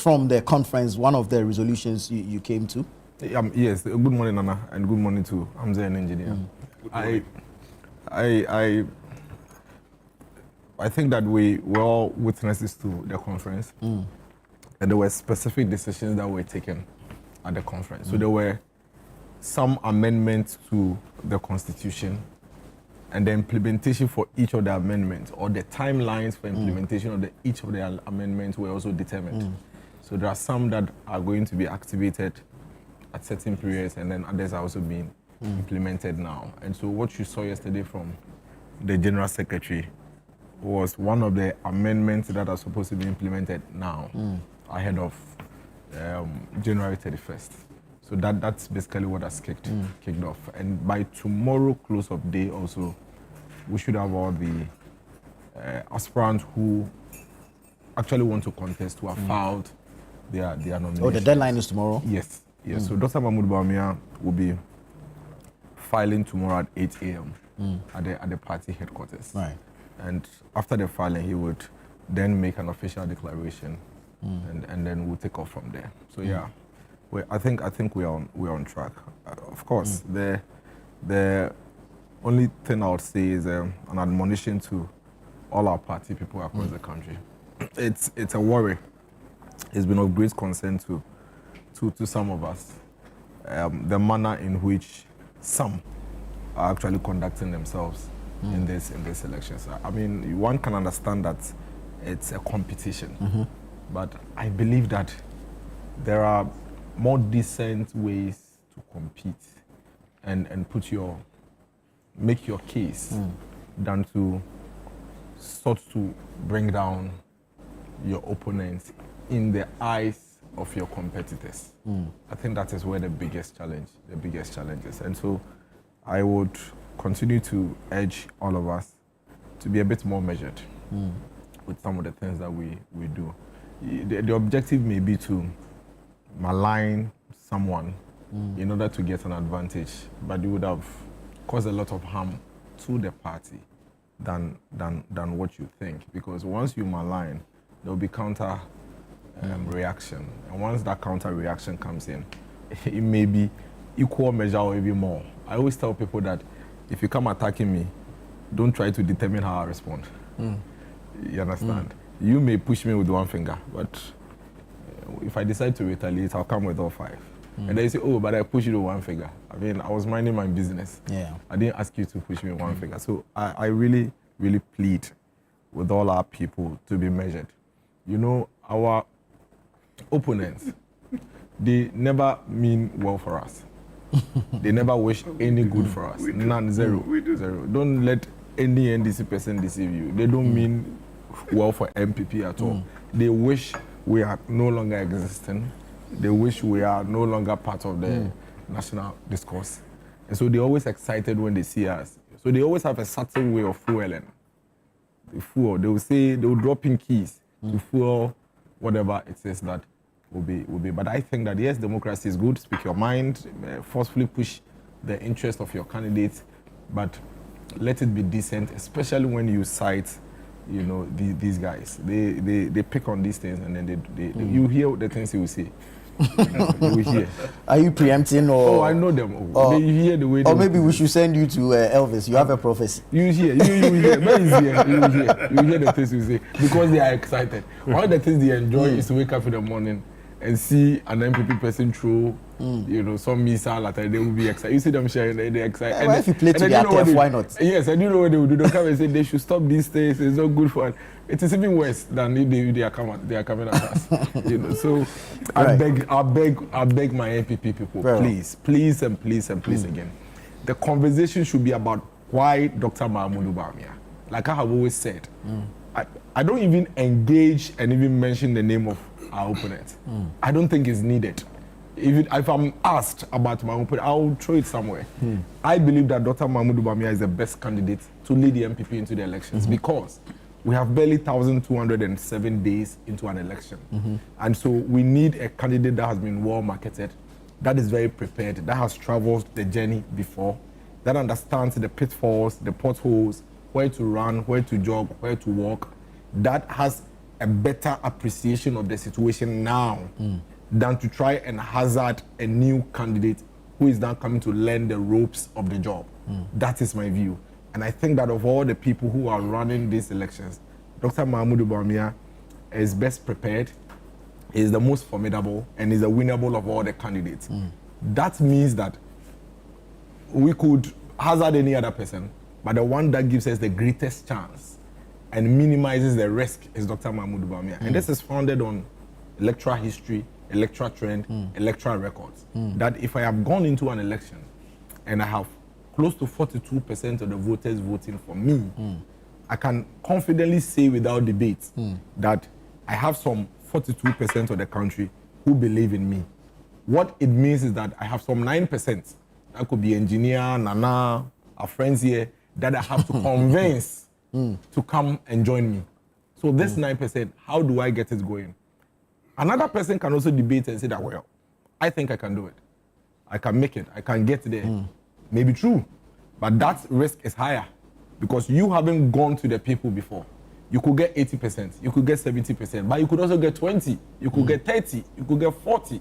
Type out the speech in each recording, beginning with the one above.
from the conference, one of the resolutions you came to? Yes. Good morning, Nana, and good morning to Hamza and engineer. I think that we were all witnesses to the conference, and there were specific decisions that were taken at the conference. So there were some amendments to the Constitution, and the implementation for each of the amendments, or the timelines for implementation of each of the amendments were also determined. So there are some that are going to be activated at certain periods, and then others are also being implemented now. And so what you saw yesterday from the General Secretary was one of the amendments that are supposed to be implemented now, ahead of January 31st. So that's basically what has kicked off. And by tomorrow, close of day also, we should have all the aspirants who actually want to contest, who have filed their nomination. Oh, the deadline is tomorrow? Yes. So Dr. Mahmoud Bawumia will be filing tomorrow at 8 a.m. At the party headquarters. Right. And after the filing, he would then make an official declaration, and then we'll take off from there. So yeah, I think we're on track. Of course, the only thing I would say is an admonition to all our party people across the country. It's a worry. It's been of great concern to some of us, the manner in which some are actually conducting themselves in this elections. I mean, one can understand that it's a competition, but I believe that there are more decent ways to compete and make your case than to sort to bring down your opponents in the eyes of your competitors. I think that is where the biggest challenge is. And so I would continue to urge all of us to be a bit more measured with some of the things that we do. The objective may be to malign someone in order to get an advantage, but it would have caused a lot of harm to the party than what you think. Because once you malign, there will be counter reaction. And once that counter reaction comes in, it may be equal measure or even more. I always tell people that if you come attacking me, don't try to determine how I respond. You understand? You may push me with one finger, but if I decide to retaliate, I'll come with all five. And then you say, oh, but I pushed you with one finger. I mean, I was minding my business. Yeah. I didn't ask you to push me with one finger. So I really, really plead with all our people to be measured. You know, our opponents, they never mean well for us. They never wish any good for us. None, zero. Zero. Don't let any NDC person deceive you. They don't mean well for MPP at all. They wish we are no longer existing. They wish we are no longer part of the national discourse. And so they're always excited when they see us. So they always have a certain way of fueling. They will say, they will drop in keys to fuel whatever it is that will be. But I think that yes, democracy is good. Speak your mind, forcefully push the interest of your candidate, but let it be decent, especially when you cite, you know, these guys. They pick on these things, and then you hear the things you will say. You will hear. Are you preempting or? Oh, I know them. You hear the way. Or maybe we should send you to Elvis. You have a prophecy. You hear. You hear. Where is here? You hear the things you say because they are excited. One of the things they enjoy is to wake up in the morning and see an MPP person throw, you know, some missile at it, they will be excited. You see them sharing, they're excited. Well, if you play to their turf, why not? Yes, I do know what they will do. They'll come and say they should stop these things. It's not good for us. It is even worse than if they are coming at us. You know, so I beg my MPP people, please again. The conversation should be about why Dr. Mahmoud Bawumia. Like I have always said, I don't even engage and even mention the name of our opponent. I don't think it's needed. If I'm asked about my opponent, I'll throw it somewhere. I believe that Dr. Mahmoud Bawumia is the best candidate to lead the MPP into the elections because we have barely 1,207 days into an election. And so we need a candidate that has been well marketed, that is very prepared, that has traveled the journey before, that understands the pitfalls, the potholes, where to run, where to jog, where to walk, that has a better appreciation of the situation now than to try and hazard a new candidate who is now coming to learn the ropes of the job. That is my view. And I think that of all the people who are running these elections, Dr. Mahmoud Bawumia is best prepared, is the most formidable, and is the winnable of all the candidates. That means that we could hazard any other person, but the one that gives us the greatest chance and minimizes the risk is Dr. Mahmoud Bawumia. And this is founded on electoral history, electoral trend, electoral records. That if I have gone into an election and I have close to 42% of the voters voting for me, I can confidently say without debate that I have some 42% of the country who believe in me. What it means is that I have some 9%, that could be engineer, Nana, our friends here, that I have to convince to come and join me. So this 9%, how do I get it going? Another person can also debate and say that, well, I think I can do it. I can make it. I can get there. Maybe true, but that risk is higher because you haven't gone to the people before. You could get 80%, you could get 70%, but you could also get 20, you could get 30, you could get 40.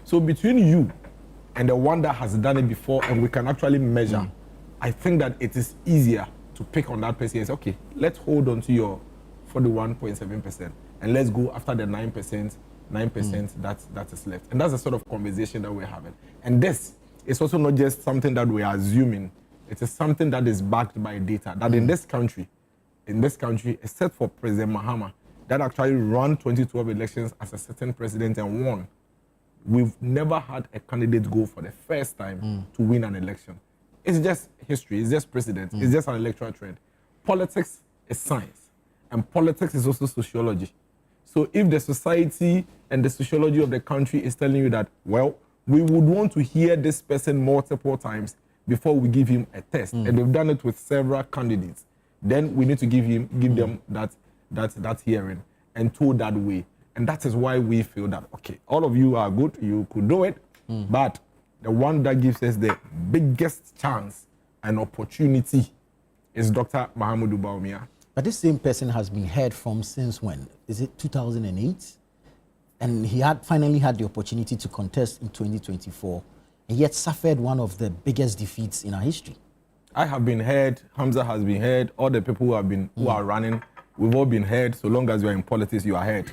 So between you and the one that has done it before and we can actually measure, I think that it is easier to pick on that person and say, okay, let's hold on to your 41.7% and let's go after the 9% that is left. And that's the sort of conversation that we're having. And this is also not just something that we are assuming, it is something that is backed by data, that in this country, except for President Mahama, that actually ran 2012 elections as a certain president and won, we've never had a candidate go for the first time to win an election. It's just history, it's just precedent, it's just an electoral trend. Politics is science, and politics is also sociology. So if the society and the sociology of the country is telling you that, well, we would want to hear this person multiple times before we give him a test, and they've done it with several candidates, then we need to give them that hearing and told that way. And that is why we feel that, okay, all of you are good, you could do it, but the one that gives us the biggest chance and opportunity is Dr. Mahmoud Bawumia. But this same person has been heard from since when? Is it 2008? And he had finally had the opportunity to contest in 2024, and yet suffered one of the biggest defeats in our history. I have been heard, Hamza has been heard, all the people who are running, we've all been heard. So long as you are in politics, you are heard.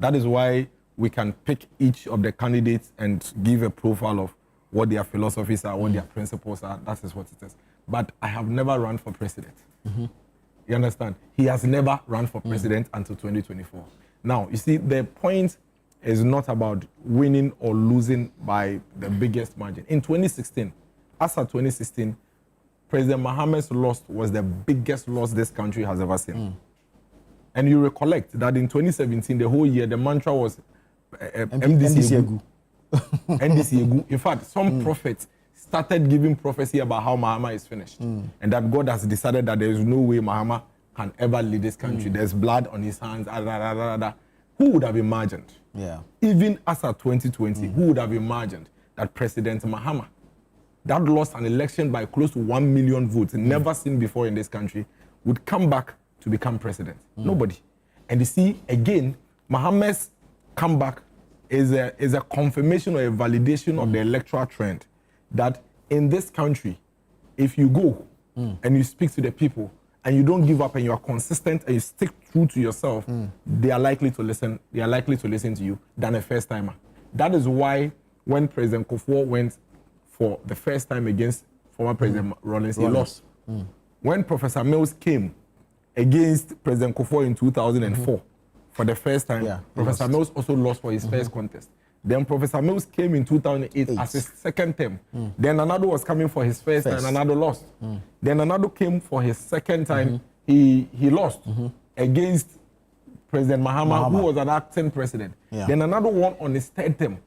That is why we can pick each of the candidates and give a profile of what their philosophies are, what their principles are. That is what it is. But I have never run for president. You understand? He has never run for president until 2024. Now, you see, the point is not about winning or losing by the biggest margin. In 2016, as of 2016, President Mohammed's loss was the biggest loss this country has ever seen. And you recollect that in 2017, the whole year, the mantra was MDC Egu. In fact, some prophets started giving prophecy about how Mahama is finished. And that God has decided that there is no way Mahama can ever lead this country. There's blood on his hands. Who would have imagined? Even as of 2020, who would have imagined that President Mahama, that lost an election by close to 1 million votes, never seen before in this country, would come back to become president? Nobody. And you see, again, Mohammed's comeback is a confirmation or a validation of the electoral trend that in this country, if you go and you speak to the people and you don't give up and you are consistent and you stick true to yourself, they are likely to listen. They are likely to listen to you than a first timer. That is why when President Kufuor went for the first time against former President Rawlings, he lost. When Professor Mills came against President Kufuor in 2004 for the first time, Professor Mills also lost for his first contest. Then Professor Mills came in 2008 as his second term. Then another was coming for his first time, another lost. Then another came for his second time, he lost against President Mahama, who was an acting president. Then another one on his third term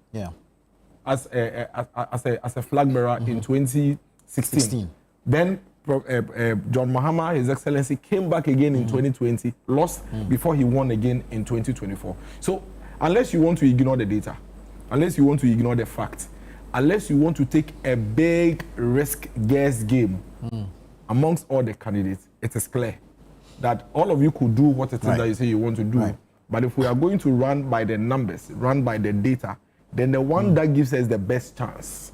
as a flag bearer in 2016. Then John Mahama, His Excellency, came back again in 2020, lost before he won again in 2024. So unless you want to ignore the data, unless you want to ignore the facts, unless you want to take a big risk guess game amongst all the candidates, it is clear that all of you could do what it is that you say you want to do, But if we are going to run by the numbers, run by the data, then the one that gives us the best chance,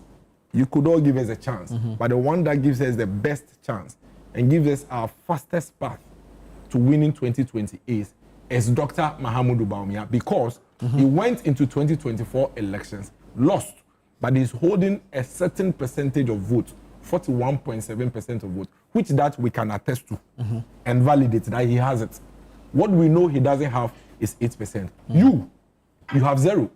you could all give us a chance, but the one that gives us the best chance and gives us our fastest path to winning 2028 is Dr. Mahamudu Bawumia, because he went into 2024 elections, lost, but he's holding a certain percentage of votes, 41.7% of votes, which that we can attest to and validate that he has it. What we know he doesn't have is 8%. You have 0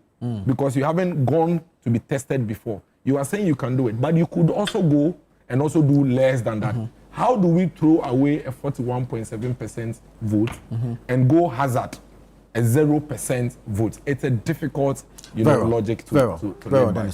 because you haven't gone to be tested before. You are saying you can do it, but you could also go and also do less than that. How do we throw away a 41.7% vote and go hazard a 0% vote? It's a difficult, logic to live by.